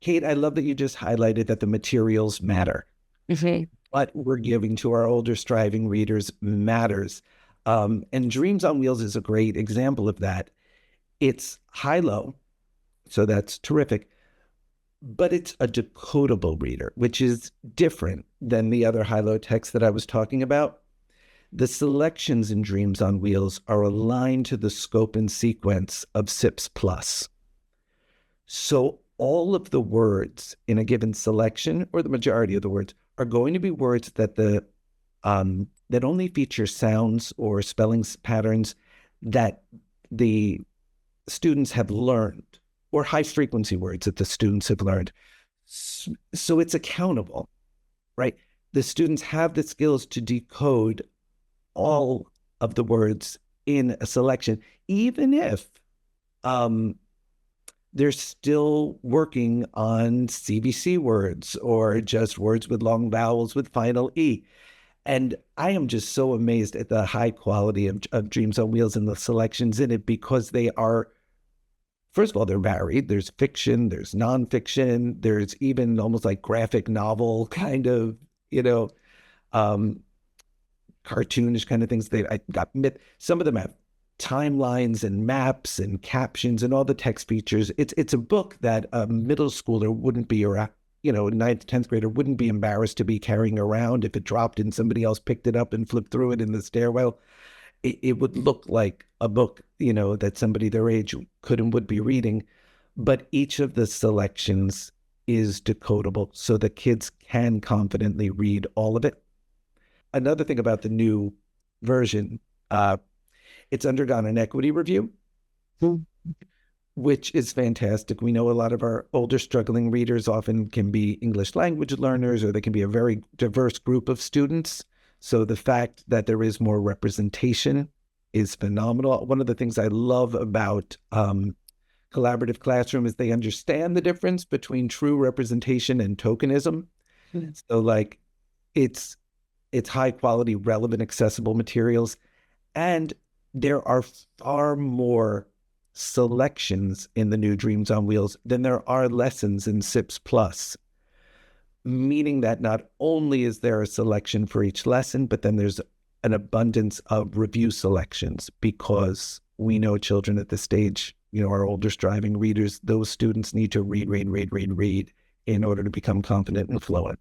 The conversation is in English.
Kate, I love that you just highlighted that the materials matter. Mhm. What we're giving to our older striving readers matters. And Dreams on Wheels is a great example of that. It's high-low, so that's terrific, but it's a decodable reader, which is different than the other high-low text that I was talking about. The selections in Dreams on Wheels are aligned to the scope and sequence of SIPPS Plus. So all of the words in a given selection, or the majority of the words, are going to be words that only feature sounds or spelling patterns that the students have learned, or high frequency words that the students have learned. So it's accountable, right? The students have the skills to decode all of the words in a selection, even if um, they're still working on CVC words or just words with long vowels with final E. And I am just so amazed at the high quality of Dreams on Wheels and the selections in it, because they are, first of all, they're varied. There's fiction, there's nonfiction, there's even almost like graphic novel kind of, you know, um, cartoonish kind of things. I got some of them have timelines and maps and captions and all the text features. It's a book that a middle schooler wouldn't be, or ninth, 10th grader wouldn't be embarrassed to be carrying around. If it dropped and somebody else picked it up and flipped through it in the stairwell, it would look like a book, that somebody their age could and would be reading. But each of the selections is decodable, so the kids can confidently read all of it. Another thing about the new version, uh, it's undergone an equity review, which is fantastic. We know a lot of our older struggling readers often can be English language learners, or they can be a very diverse group of students. So the fact that there is more representation is phenomenal. One of the things I love about collaborative classroom is they understand the difference between true representation and tokenism. So like it's it's high quality, relevant, accessible materials. And there are far more selections in the new Dreams on Wheels than there are lessons in SIPPS Plus, meaning that not only is there a selection for each lesson, but then there's an abundance of review selections, because we know children at this stage, our older striving readers, those students need to read in order to become confident and fluent.